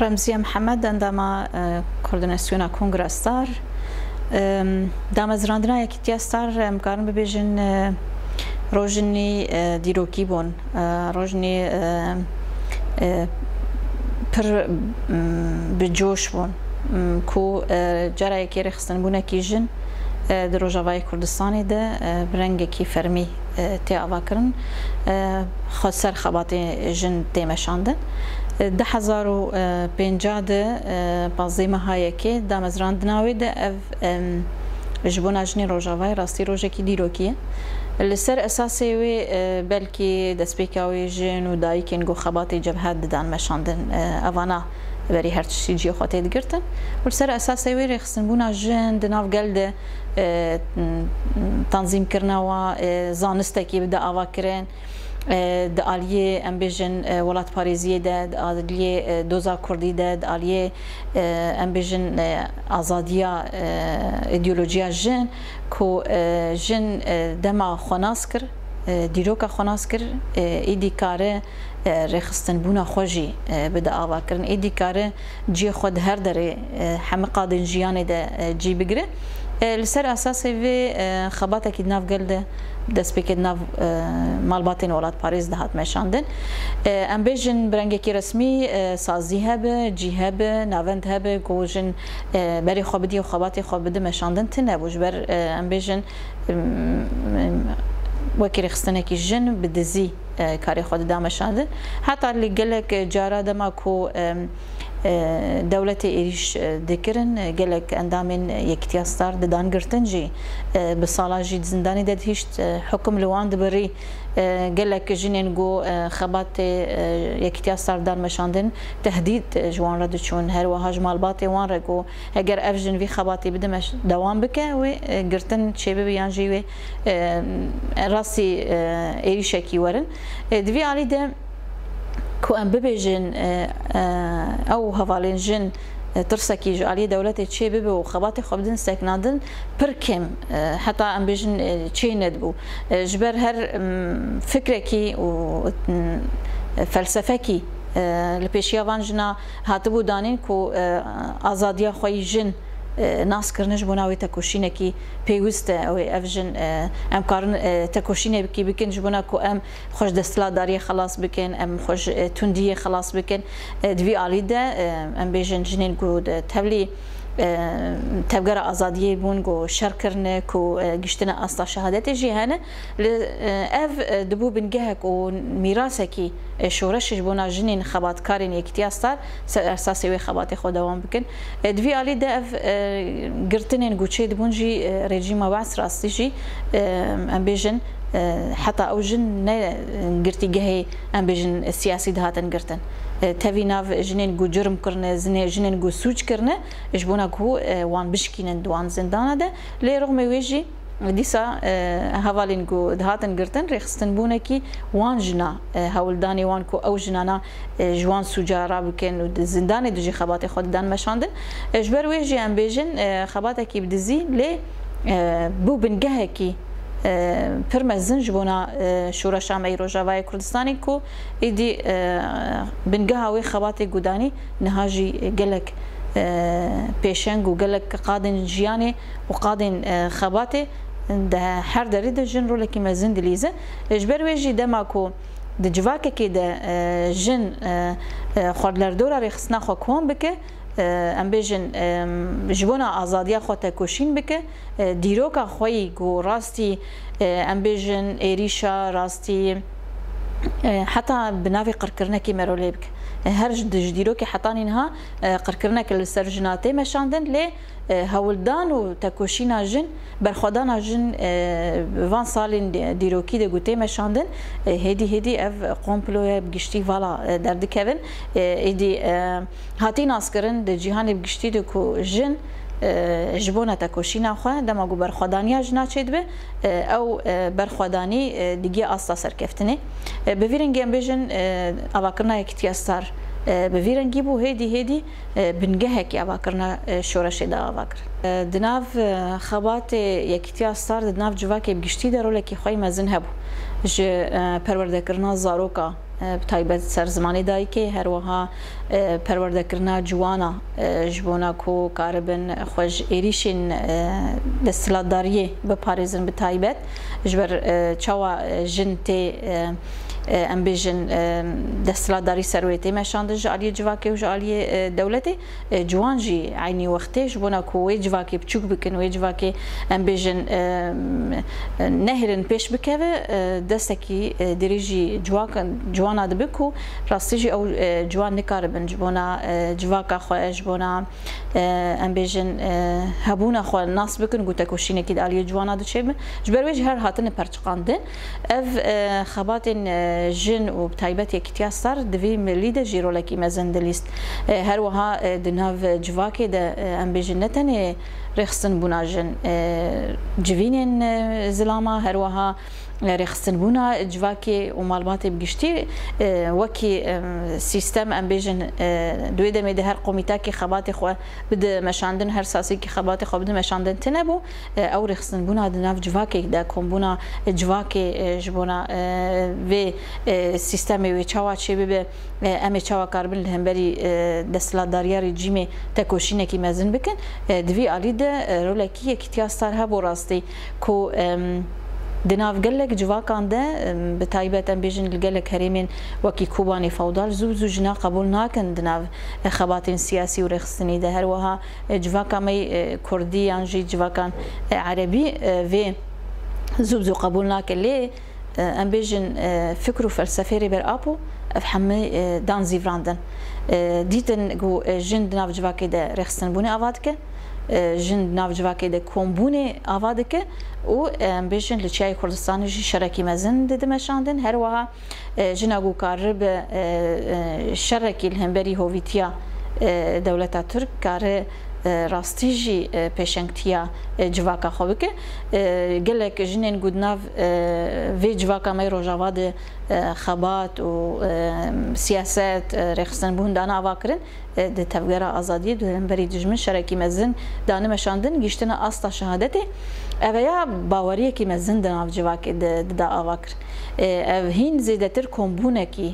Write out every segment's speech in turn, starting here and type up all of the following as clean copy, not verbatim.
رمزية محمد عندما كورديناسيونا كونغرستار دامزراندنا یکیتی ستار مکارن ببیجن روزنی دیروکی بون روزنی پر بجوش بون کو جرای کی رخصتن بونه کی جن در روجاوای کردستانی ده برنگ کی فرمی تی آواکرن خسر خبات جن تیمشاندن 2050 ده بازیمه های که دامزراندناوی ده جبونا جنی روجاوای راستی روجه کی دیروکیه لسر اساسی وی بلکی دسپیکاوی جن و دایکن گو خبات جبهت دان مشاندن اوانا بری هر چی جی خاطر دگرتن و لسر اساسی وی رخصن بونا جن دناف گلده تنظیم کرنا و زانسته کی بده آوا کرن د آلیه ام بیژن ولات پاریزیه ده د آلیه دوزا کردی ده د آلیه ام بیژن آزادیا ایدئولوژیا جن کو جن دما خناس کر دیروکا خناس کر ایدی کاره رخصتن بونا خوجی بده آوا کرن ایدی کاره جی خود هر دره همه قادن جیانه ده جی بگره لسر اساسی وی خباته کی ناف گلده دست بکد ناف مالباتین ولات پاریس دهات مشاندن ام بیژن برنگه کی رسمی سازی هبه جی هبه ناوند هبه گوجن بری خوابدی و خباتی خوابده مشاندن تنه بوش بر ام بیژن وکی رخصتنه کی جن بدزی کاری خود دامشاندن حتی اللي قالك جارا دما کو دولت ایریش دکرن گلک اندامین یکتیاستار ددان گرتن جی بسالا جی زندانی داد هیچ حکم لوان دبری گلک جنین گو خبات یکتیاستار دار مشاندن تهدید جوان رد چون هر وهاج مالبات وان رگو اگر افجن وی خباتی بدمش دوام بکه و گرتن چه بیان جی و راسی ایریش کی ورن دوی علی ده کو ام ببیجن او هوالین جن ترسکی جالی دولت چه ببی و خبات خوابدن سکنادن پرکم حتی ام بیجن چه ندبو جبر هر فکر کی و فلسفه کی لپیشیا وان جنا هاتبو دانین کو آزادیا خوی جن ناس کرنش بناوی تکوشینه کی پیوسته او افجن ام کارن تکوشینه کی بکن جبنا کو ام خوش دستلا داری خلاص بکن ام خوش تندیه خلاص بکن دوی علیده ام بیژن جنین کو تبلی تبقى آزادية بونجو شركرنا كو جشتنا أصلا شهادات جهانة أف دبو بنجهك وميراثكي شورش جبونا جنين خبات كارين يكتياستار أساسي وخبات خدوام بكن دفي علي ده أف قرتنين جوتشي دبونجي رجيم بعث راستيجي أم بيجن حتى أو جن قرتي جهي أم بيجن السياسي دهاتن قرتن تبي ناف جنين جو جرم كرنا جنين جو سوج كرنا جبونا كو وان بشكين دوان زندانه ده لي رغم ويجي ديسا هوالين جو دهاتن قرتن رخصتن بونا كي وان جنا هولداني وان كو او جنانا جوان سوجارا بكن زندانه دوجي خبات خود دان مشاندن جبر ويجي ام بيجن خباتكي بدزي لي بو بنجهكي پرمزن جبونا شورا شامعی روجاوای کردستانی کو ایدی بنگهاوی خبات گودانی نهاجی گلک پیشنگ و گلک قادن جیانی و قادن خبات ده هر دری ده جن رو لکی مزن دلیزه اجبر ویجی دما کو ده جواکه که ده جن خوردلردورا ریخصنا خو کون بکه ام بیژن جبونا آزادیا خو تکوشین بکه دیروکا خوی گو راستی ام بیژن ایریشا راستی حتی بناوی قرکرنه کی مرولې بک هر دیروکی حتی اینها قرکرنه کل سرجناته مشاندن لی هولدان و تکوشینا جن برخودانا جن وان سالین دیروکی ده گوته مشاندن هدی اف قومپلوی بگشتی والا درد کهون ایدی هاتی ناس کرن ده جهان بگشتی ده کو جن جبونا تکوشینا خواه دما گو برخودانی جنا چید به او برخودانی دیگه آستا سرکفتنه بویرنگی ام بیژن اواکرنا یکتیاستار بویرنگی بو هدی بنگهکی اواکرنا شورش دا اواکر دناف خبات یکتیاستار دناف جواکی بگشتی درو لکی خواه مزن هبو ji perwerdekirina zaroka بتایبەت سەر زمانی دایکێ هەروەها پەروەردەکردنا جوانە ji bona ku karibin xwe ji êrişên desthilatdariyê bipارێzin bi taybet ji ber çawa jin tê em bêjin desthilatdarî serwêtê meşandin ji aliyê civakê û ji aliyê dewletê ciwan jî aynî wextê ji bona ku wê civakê biçûk bikin wê civakê em bêjin nehêrin pêş bikeve destekî derî jî ciwana dibe ku rastî jî ew ciwan nikaribin ji bona civaka xwe ji bona em bêjin hebûna xwe nas bikin û tekoşînekî di aliyê ciwana diçêbin ji ber wê jî her hatine perçiqandin ev xebatên jin û bi taybet yekîtiya sar divê millî de jî rolekî mezin dilîst her wiha di nav civakê de em bêjin ne tenê rêxistinbûna jin civînên zilama her wiha rêxistinbûna civakê û malbatê bi giştî wekî sîstem em bêjin duê demê de her komîtekî xebatê xwe bide meşandin her sasekî xebatê xwe bide meşandin tune bû ew rêxistinbûna di nav civakê de kombûna civakê ji bona vê sîstemê wê çawa çê bibe em ê çawa karibin li hemberî desthilatdariya rejîmê tekoşînekî mezin bikin divî alî de rolekî yekîtiya sar hebû rastî ku di nav gelek civakan de bi taybet em bêjin li gelek herêmên wekî Kobanê fewdal zû zû jina qebûl nakin di nav xebatên siyasî û rêxistinî de her wiha civaka me Kurdî yan jî civakan Erebî vê zû zû qebûl nakin lê em bêjin fikr û felsefê ber apû ev hemû dan zîvrandin dîtin ku jin di nav civakê de rêxistinbûnê ava dike jin nav civakê de kombûnê ava dike û em bêjin li Çiyayê Kurdistanê jî şerekî mezin didi meşandin her wiha jina ku kar bi şerekî li hemberî hovîtiya dewleta Türk kare rastî jî pêşengtiya civaka xwe bike gelek jinên ku di nav vê civaka me rojava de xebat û siyaset rêxistinbûn dana ava kirin di tevgera azadiyê di hemberî dijmin şerekî mezin danî meşandin gîştina asta şehadetê ev ya baweriyekî mezin di nav civakê de da ava kir ev hîn zêdetir kombûnekî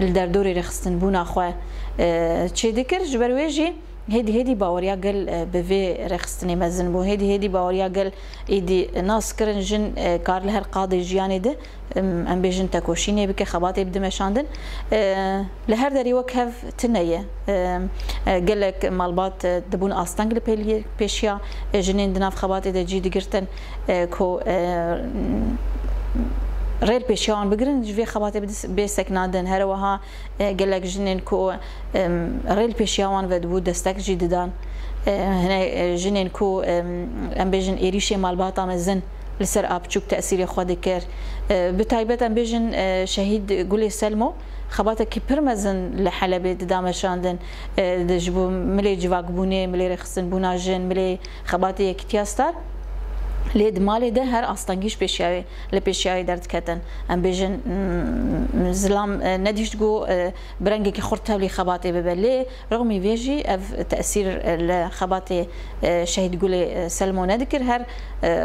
li derdorê rêxistinbûna xwe çê dikir ji ber wê jî هدی هدی باوریا گل به وی رخصتنی مزن بو هدی هدی باوریا گل ایدی ناس کرن جن کارل هر قاضی جیانی ده ام بیجن تکوشینی بک خباتی بده مشاندن لهر دری وکهف تنیه گلک مالبات دبون آستانگل پیشیا جنین دناف خباتی ده جی دیگرتن کو ریل پیشیان بگیرن جوی خباتی به سکنادن هر وها گلک جنین کو ریل پیشیان و دبود دستک جدیدان هنه جنین کو ام بیجن ایریش مالبات آمزن لسر آبچوک تأثیر خود کر به تایبت ام بیجن شهید گلی سلمو خباته کی پرمزن لحلبه دامشاندن دجبو ملی جواک بونه ملی رخصن بوناجن ملی خباته یکتیاستار لید مالی ده هر آستانگیش پیشیای لپیشیای درد کتن ام بیجن زلام ندیشت گو برنگی که خورد تبلی خباتی ببلی رغمی ویجی اف تأثیر لخباتی شهید گولی سلمو ندکر هر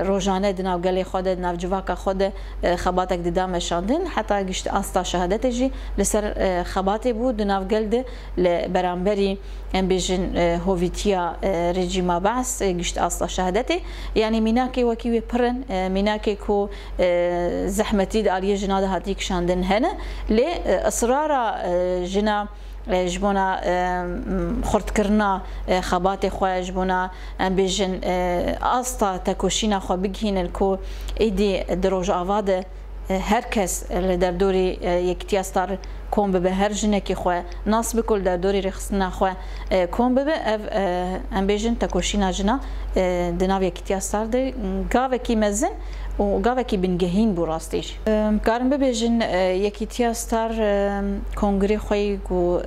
روزانه دناو گلی خود دناو جواکا خود خباتک دیدام شاندن حتی گشت آستا شهادت جی لسر خباتی بود دناو گلده لبرانبری ام بیجن هویتیا رژیما بعث گشت آستا شهادتی یعنی میناکی وكي برن مناكي كو زحمتي داليه جنا هاتيك شاندن هنا لي اصرار جنا جبونا خرد كرنا خباتي خو جبونا بيجن استا تكوشينا خو بگهين الكو ايدي دروج اواده هركس در دوری یکتیاستار کم به هر جنه که خو ناس بکل در دوری رخصنا خو کم به ام بیجن تکوشینا جنا دناو یکتیاستار ده گاو کی مزن و گاو کی بنگهین براستیش کارم بیجن یکتیاستار کنگره خوی کو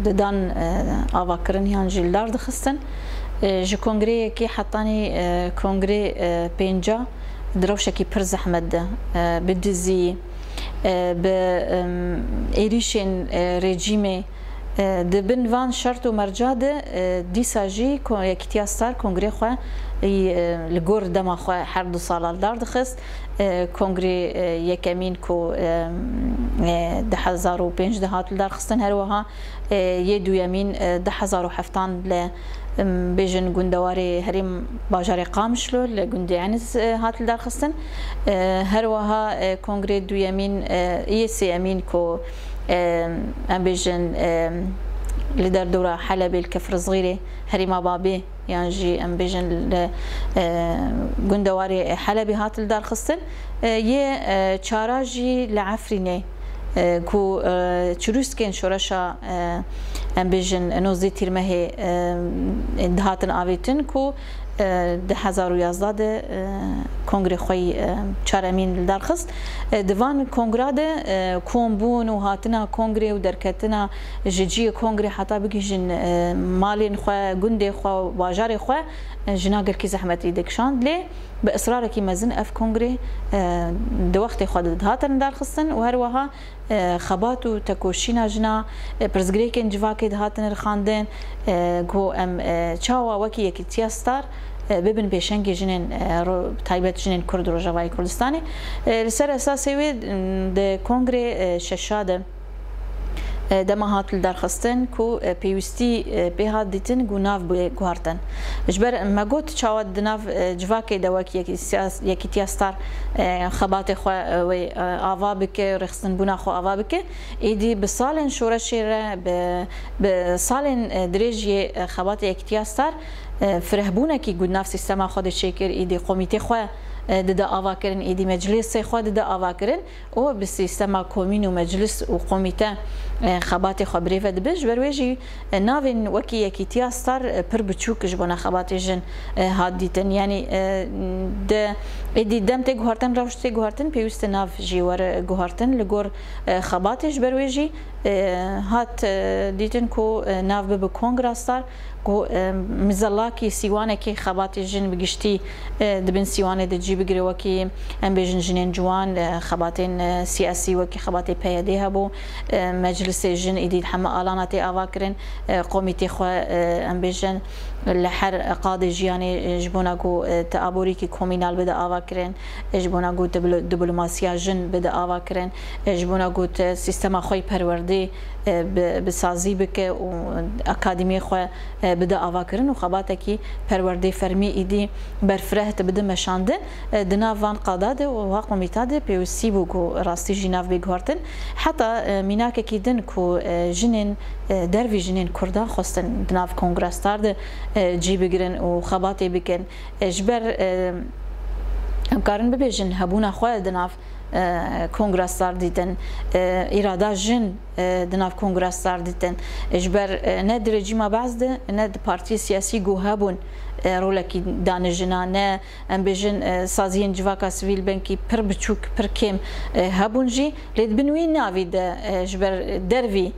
ددان آواکرن یان جلدار دخستن ج کنگره کی حتانی کنگره پنجا دروشکی پر زحمت ده بدزی به ایریشن رژیم دبن وان شرط و مرجاد دیساجی یکیتیا ستار کنگره خواه لگور دما خواه هر 2 سال دار دخست کنگره یکمین کو 2005 دهات دار خستن هر وها یه دویمین 2007 ل بیژن گندواری هریم باجار قامشلو لگندی عنز هات دار خستن هر وها کنگره دویمین ایسی امین کو ام بیژن لدر دورة حلب الكفر صغيرة هريما بابي يعني جي ام بيجن جندواري حلبي هات الدار خصن يه تشاراجي لعفريني كو تشروس كان شورشا ام بيجن نوزي تيرمهي دهاتن آويتن كو 2011 کنگره خوی چهارمین درخست دوان کنگره ده کومبون و هاتنا کنگره و درکتنا جدی کنگره حتی بگیجن مالین خو گنده خو باجار خو جناگر کی زحمتی دکشاند لی به اصرار کی مزن اف کنگره دو وقت خود هاتن درخستن و هر وها خبات و تکوشینا جنا پرزگری کن جواکی هاتن رخاندن کو ام چاوا وکی یکی تیاستار ببن بيشنجي جنين تايبت جنين كرد رجواي كردستاني لسر اساسي وي د كونغري ششاده دمهات الدرخستن كو بيوستي بهاد ديتن غناف بغارتن جبر ما قلت تشاود دناف جواكي دواك يكي تياستار خبات خو وي افابك رخصن بنا خو افابك ايدي بسالن شورشيره بسالن دريجي خبات يكي تياستار فرهبونه کی گود نفس سیستم خود شکر ایدی کمیته خو ددا آوا کردن ایدی مجلس خو ددا آوا کردن او به سیستم کمین و مجلس و کمیته خبات خبری و دبج برویجی ناوین وکی یکی تیاستار پر بچوک جبنا خبات جن هادیتن یعنی د ایدی دم ته گهارتن روشته گهارتن پیوست ناف جیوار گهارتن لگور خباتش برویجی هات دیتن کو ناف به کنگراستار کو مزلاکی سیوانه کی خبات جن بگشتی دبن سیوانه دجی بگیری وکی ام بیجن جنین جوان خباتین سیاسی وکی خبات پیاده هبو مجلس جن ایدی همه آلانات آواکرین قومیتی خو ام بیجن لحر قاضي جياني جبوناغو تعابوري كي كومينال بدا آواكرين جبوناغو دبلوماسيا جن بدا آواكرين جبوناغو سيستما خوي پروردي بسازي بك و اكاديمي خو بدا آواكرين و خباتكي پروردي فرمي ايدي برفره تبدا مشاندن دناوان قاداد و قوميتاد بيوسي بوغو راستي جيناف بيغورتن حتى ميناك كيدن كو جنين دروي جنين كردا خواستن دناف كونغرستار جي بگرن و خباتي بكن اجبر امكارن ببيجن هبونا خواه دناف کنگرستار دیدن اراده جن دناف کنگرستار دیدن اجبر نه درجیما بعض نه پارتی سیاسی گوهابون رولکی دانجنا نه ام بیجن سازین جواکا سویل بنکی پر بچوک پر کم هبونجی لید بنوی ناوید اجبر دروی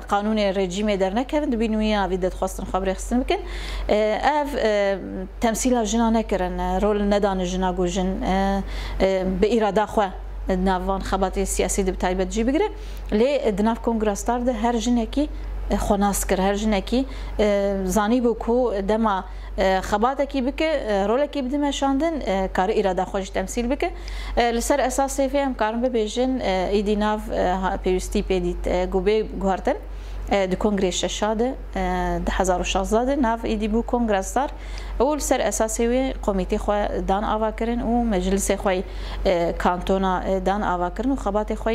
قانون رژیم در نکرد بینوی آویدت خواستن خبری خستن بکن اف تمثیل جنا نکرن رول ندان جنا گوجن به اراده خو نوان خبات سیاسی دب تایبت جی بگیره لی دناف کنگرستار ده هر جنکی خناس کر هر جنکی زانی بو کو دما خباتکی بکه رولکی بدم شاندن کار اراده خوش تمثیل بکه لسر اساسی فهم کارم ببیجن ایدی ناف پیوستی پیدیت گوبه گوهرتن د کنگره ششاده 2016 ناف ایدی بو کنگرستار اول سر اساسی وی کمیته خو دان آوا کرن و مجلس خو کانتونا دان آوا کرن و خبات خو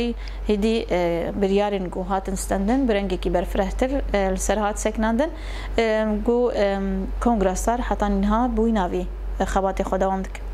هدی بریارن گوهاتن استندن برنگی کی برفرهتر سرهات سکناندن گو کنگرستار حتی نها بوی ناوی خبات خو دوام دک